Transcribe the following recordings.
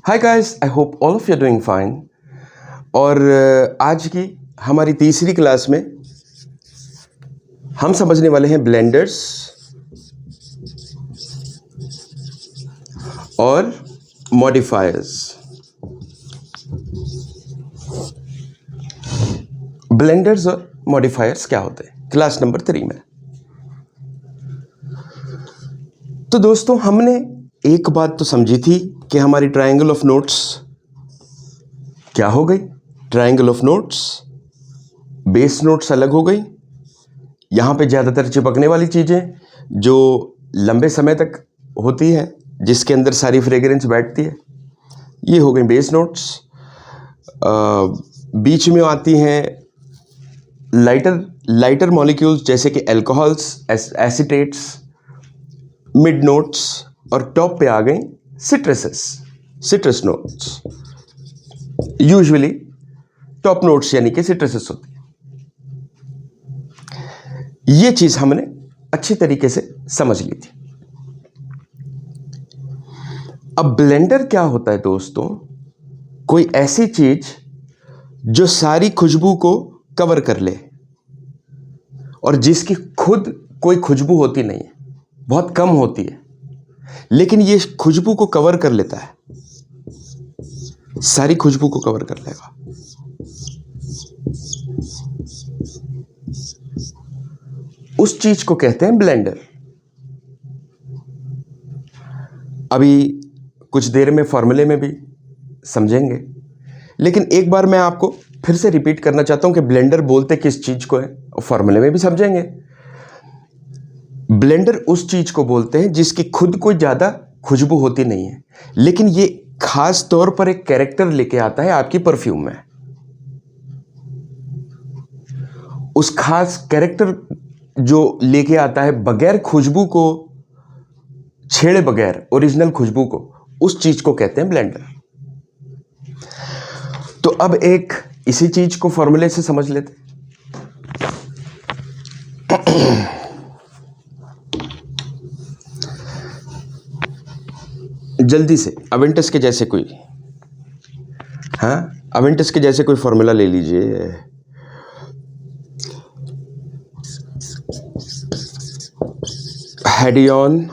Hi guys, I hope all of you doing fine. और आज की हमारी तीसरी क्लास में हम समझने वाले हैं ब्लेंडर्स और मॉडिफायर्स। ब्लेंडर्स और मॉडिफायर्स क्या होते हैं, क्लास नंबर 3 में। तो दोस्तों, हमने एक बात तो समझी थी कि हमारी ट्रायंगल ऑफ नोट्स क्या हो गई। Triangle of notes, base notes अलग हो गई। यहाँ पे ज़्यादातर चिपकने वाली चीज़ें जो लंबे समय तक होती हैं, जिसके अंदर सारी फ्रेग्रेंस बैठती है, ये हो गई बेस नोट्स। बीच में आती हैं लाइटर मॉलिक्यूल्स जैसे कि अल्कोहल्स, एसीटेट्स, मिड नोट्स, और टॉप पे आ गई citrus notes. Usually top notes यानी कि सिट्रसेस होती है। ये चीज हमने अच्छी तरीके से समझ ली थी। अब ब्लेंडर क्या होता है दोस्तों? कोई ऐसी चीज जो सारी खुशबू को कवर कर ले और जिसकी खुद कोई खुशबू होती नहीं है, बहुत कम होती है, लेकिन ये खुशबू को कवर कर लेता है, सारी खुशबू को कवर कर लेगा। उस चीज को कहते हैं ब्लेंडर। अभी कुछ देर में फॉर्मूले में भी समझेंगे, लेकिन एक बार मैं आपको फिर से रिपीट करना चाहता हूं कि ब्लेंडर बोलते किस चीज को है, और फॉर्मूले में भी समझेंगे। ब्लेंडर उस चीज को बोलते हैं जिसकी खुद कोई ज्यादा खुशबू होती नहीं है, लेकिन ये खास तौर पर एक कैरेक्टर लेके आता है आपकी परफ्यूम में। उस खास कैरेक्टर जो लेके आता है बगैर खुशबू को छेड़े बगैर, ओरिजिनल खुशबू को, उस चीज को कहते हैं ब्लेंडर। तो अब एक इसी चीज को फॉर्मूले से समझ लेते। जल्दी से अवेंटस के जैसे कोई अवेंटस के जैसे कोई फॉर्मूला ले लीजिए। Hedione,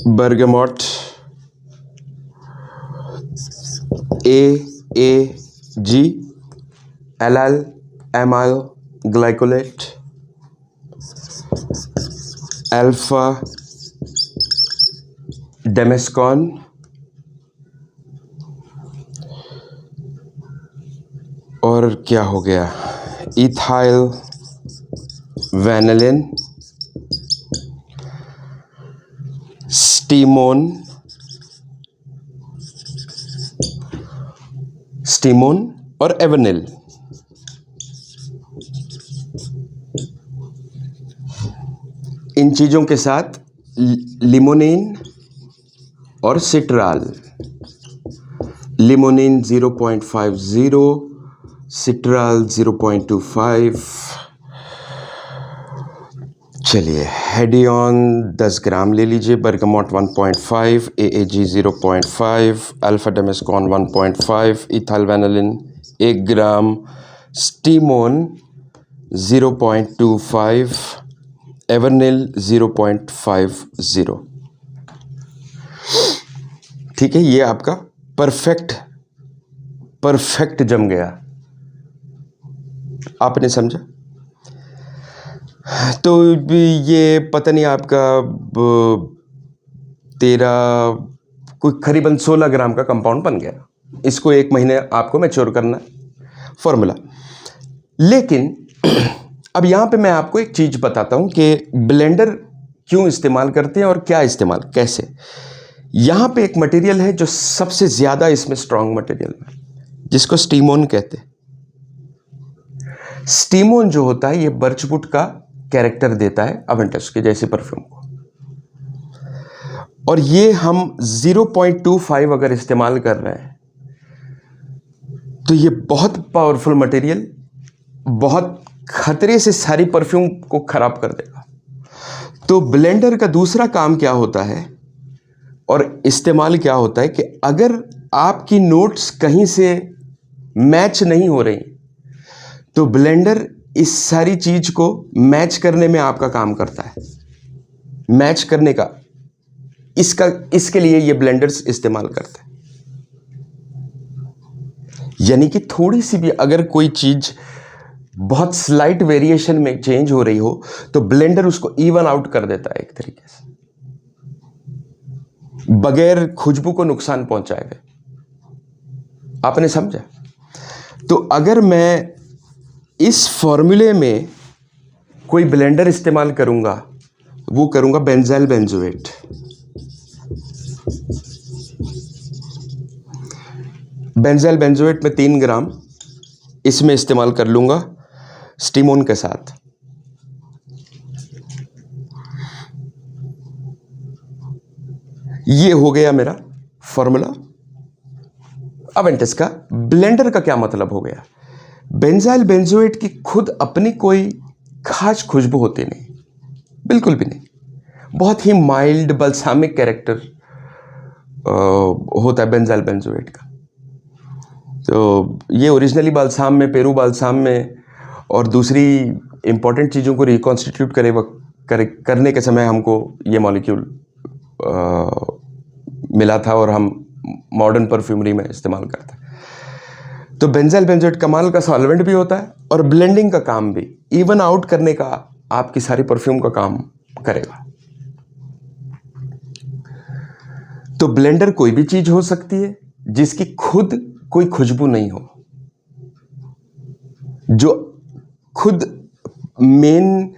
bergamot, AAG, allyl amyl glycolate, alpha damascone, और क्या हो गया, इथाइल वैनिलिन, स्टीमोन और एवनिल। इन चीजों के साथ लिमोनिन और सिट्राल। Limonin 0.50, Citral 0.25। चलिए, हेडियन 10 ग्राम ले लीजिए, bergamot 1.5, AAG 0.5, alpha damascone 1.5, ethyl vanillin 1 gram, Stemone 0.25, Evernyl 0.50। ठीक है, ये आपका परफेक्ट जम गया। आपने समझा? तो ये पता नहीं आपका कोई करीबन 16 ग्राम का कंपाउंड बन गया। इसको 1 महीने आपको मैच्योर करना है फॉर्मूला। लेकिन अब यहाँ पे मैं आपको एक चीज बताता हूँ कि ब्लेंडर क्यों इस्तेमाल करते हैं और क्या इस्तेमाल कैसे। यहाँ पे एक मटेरियल है जो सबसे ज्यादा इसमें स्ट्रांग मटेरियल है, जिसको स्टीमोन कहते हैं। स्टीमोन जो होता है, ये बर्चवुड का कैरेक्टर देता है अवेंटस के जैसे परफ्यूम को। और ये हम 0.25 अगर इस्तेमाल कर रहे हैं तो ये बहुत पावरफुल मटेरियल, बहुत खतरे से सारी परफ्यूम को खराब कर देगा। तो ब्लेंडर का दूसरा काम क्या होता है? और इस्तेमाल क्या होता है कि अगर आपकी नोट्स कहीं से मैच नहीं हो रही तो ब्लेंडर इस सारी चीज को मैच करने में आपका काम करता है, मैच करने का इसके लिए ये ब्लेंडर्स इस्तेमाल करते हैं। यानी कि थोड़ी सी भी अगर कोई चीज बहुत स्लाइट वेरिएशन में चेंज हो रही हो तो ब्लेंडर उसको इवन आउट कर देता है एक तरीके से, बगैर खुशबू को नुकसान पहुंचाए गए। आपने समझा? तो अगर मैं इस फॉर्मूले में कोई ब्लेंडर इस्तेमाल करूंगा, वो करूंगा बेंजाइल बेंजोएट। बेंजाइल बेंजोएट में 3 ग्राम इसमें इस्तेमाल कर लूंगा स्टीमोन के साथ। ये हो गया मेरा फॉर्मूला। अवेंटिस का ब्लेंडर का क्या मतलब हो गया? बेंजाइल बेंजोएट की खुद अपनी कोई खास खुशबू होती नहीं, बिल्कुल भी नहीं। बहुत ही माइल्ड बल्सामिक कैरेक्टर होता है बेंजाइल बेंजोएट का। तो ये ओरिजिनली बाल्साम में, पेरू बाल्साम में और दूसरी इंपॉर्टेंट चीज़ों को रिकॉन्स्टिट्यूट करने के समय हमको ये मॉलिक्यूल मिला था और हम मॉडर्न परफ्यूमरी में इस्तेमाल करते हैं। तो बेंजाइल बेंजोएट कमाल का सॉल्वेंट भी होता है और ब्लेंडिंग का काम भी, इवन आउट करने का आपकी सारी परफ्यूम का काम करेगा। तो ब्लेंडर कोई भी चीज हो सकती है जिसकी खुद कोई खुशबू नहीं हो, जो खुद मेन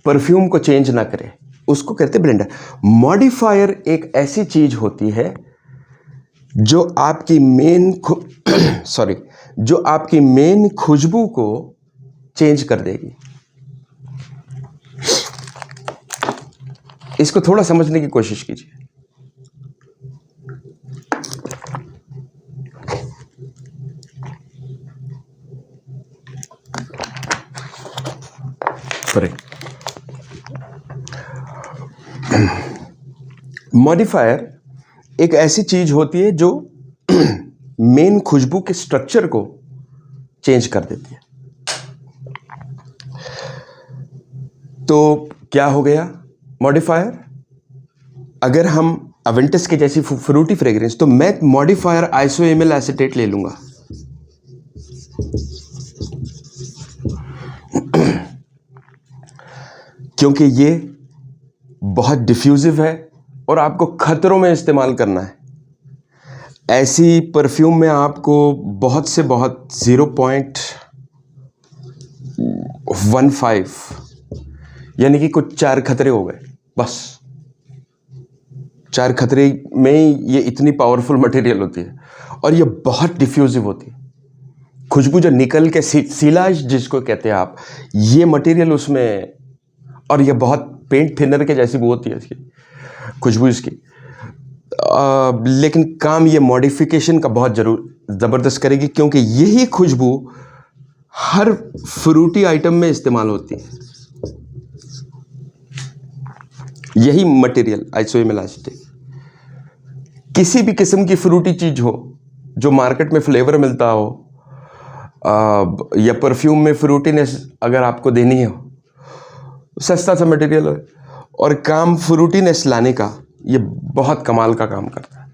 परफ्यूम को चेंज ना करे, उसको कहते हैं ब्लेंडर। मॉडिफायर एक ऐसी चीज होती है जो आपकी मेन खुशबू को चेंज कर देगी। इसको थोड़ा समझने की कोशिश कीजिए। मॉडिफायर एक ऐसी चीज होती है जो मेन खुशबू के स्ट्रक्चर को चेंज कर देती है। तो क्या हो गया मॉडिफायर? अगर हम अवेंटिस की जैसी फ्रूटी फ्रेग्रेंस, तो मैं मॉडिफायर आइसोएमिल एसीटेट ले लूंगा। क्योंकि ये बहुत डिफ्यूजिव है और आपको खतरों में इस्तेमाल करना है। ऐसी परफ्यूम में आपको बहुत से बहुत 0.15 यानी कि कुछ 4 खतरे हो गए, बस 4 खतरे में ये इतनी पावरफुल मटेरियल होती है और ये बहुत डिफ्यूजिव होती है। खुशबू जो निकल के सीलाज जिसको कहते हैं आप, ये मटेरियल उसमें, और ये बहुत पेंट थिनर के जैसी वो होती है इसकी खुशबू इसकी। लेकिन काम ये मॉडिफिकेशन का बहुत ज़बरदस्त करेगी, क्योंकि यही खुशबू हर फ्रूटी आइटम में इस्तेमाल होती है। यही मटेरियल आइसोएमिल एसीटेट किसी भी किस्म की फ्रूटी चीज हो जो मार्केट में फ्लेवर मिलता हो, या परफ्यूम में फ्रूटीनेस अगर आपको देनी हो, सस्ता सा मटेरियल है और काम फ्रूटीनेस लाने का ये बहुत कमाल का काम करता है।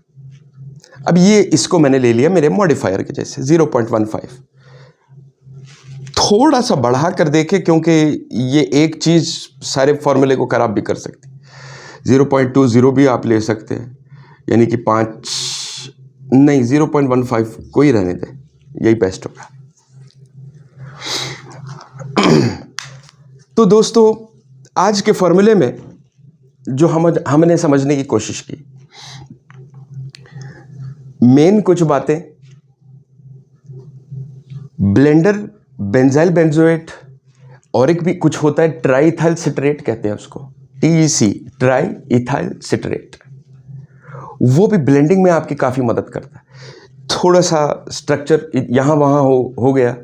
अब ये इसको मैंने ले लिया मेरे मॉडिफायर के जैसे 0.15, थोड़ा सा बढ़ा कर देखे क्योंकि ये एक चीज सारे फॉर्मूले को खराब भी कर सकती है। 0.20 भी आप ले सकते हैं, यानी कि 5 नहीं 0.15 को ही रहने दें, यही बेस्ट होगा। तो दोस्तों आज के फॉर्मूले में जो हमने समझने की कोशिश की, मेन कुछ बातें, ब्लेंडर बेंजाइल बेंजोएट और एक भी कुछ होता है ट्राई इथाइल सिट्रेट कहते हैं उसको, TEC ट्राई इथाइल सिट्रेट, वो भी ब्लेंडिंग में आपकी काफ़ी मदद करता है। थोड़ा सा स्ट्रक्चर यहाँ वहाँ हो गया,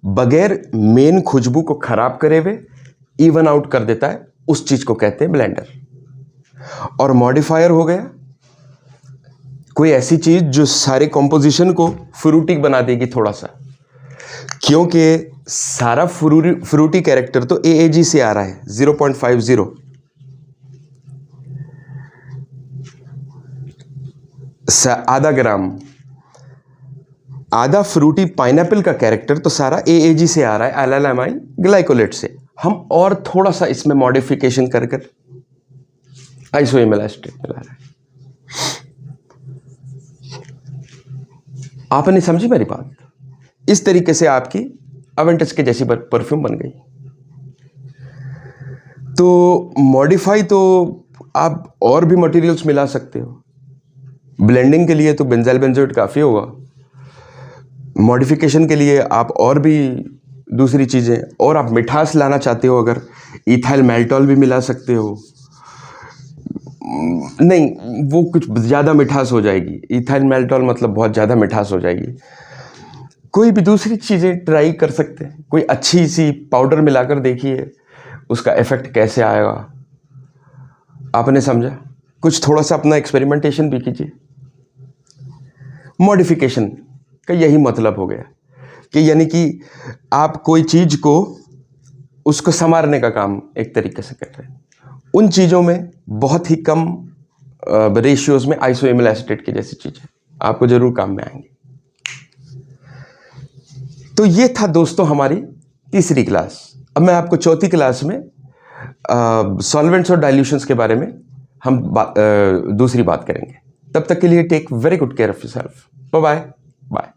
बगैर मेन खुशबू को खराब करे हुए इवन आउट कर देता है, उस चीज़ को कहते हैं ब्लेंडर। और मॉडिफायर हो गया कोई ऐसी चीज़ जो सारे कॉम्पोजिशन को फ्रूटी बना देगी थोड़ा सा, क्योंकि सारा फ्रूटी कैरेक्टर तो AAG से आ रहा है 0.50। आधा ग्राम, आधा फ्रूटी पाइनएप्पल का कैरेक्टर तो सारा AAG से आ रहा है, एल्लामाइन ग्लाइकोलेट से। हम और थोड़ा सा इसमें मॉडिफिकेशन कर कर आइसोइमल एसिटेट मिला रहे हैं। आपने समझी मेरी बात? इस तरीके से आपकी अवेंटस के जैसी परफ्यूम बन गई। तो मॉडिफाई तो आप और भी मटेरियल्स मिला सकते हो। ब्लेंडिंग के लिए तो बेंजाइल बेंजोएट काफ़ी होगा, मॉडिफिकेशन के लिए आप और भी दूसरी चीज़ें, और आप मिठास लाना चाहते हो अगर इथाइल मैल्टॉल भी मिला सकते हो। नहीं, वो कुछ ज़्यादा मिठास हो जाएगी, इथाइल मैल्टॉल मतलब बहुत ज़्यादा मिठास हो जाएगी। कोई भी दूसरी चीज़ें ट्राई कर सकते हैं, कोई अच्छी सी पाउडर मिलाकर देखिए उसका इफेक्ट कैसे आएगा। आपने समझा? कुछ थोड़ा सा अपना एक्सपेरिमेंटेशन भी कीजिए। मॉडिफिकेशन का यही मतलब हो गया कि यानी कि आप कोई चीज़ को उसको संवारने का काम एक तरीके से कर रहे हैं। उन चीज़ों में बहुत ही कम रेशियोज में आइसोइमल एसिटेट की जैसी चीज़ें आपको ज़रूर काम में आएंगी। तो ये था दोस्तों हमारी तीसरी क्लास। अब मैं आपको चौथी क्लास में सॉल्वेंट्स और डाइल्यूशंस के बारे में हम दूसरी बात करेंगे। तब तक के लिए take very good care of yourself. Bye bye.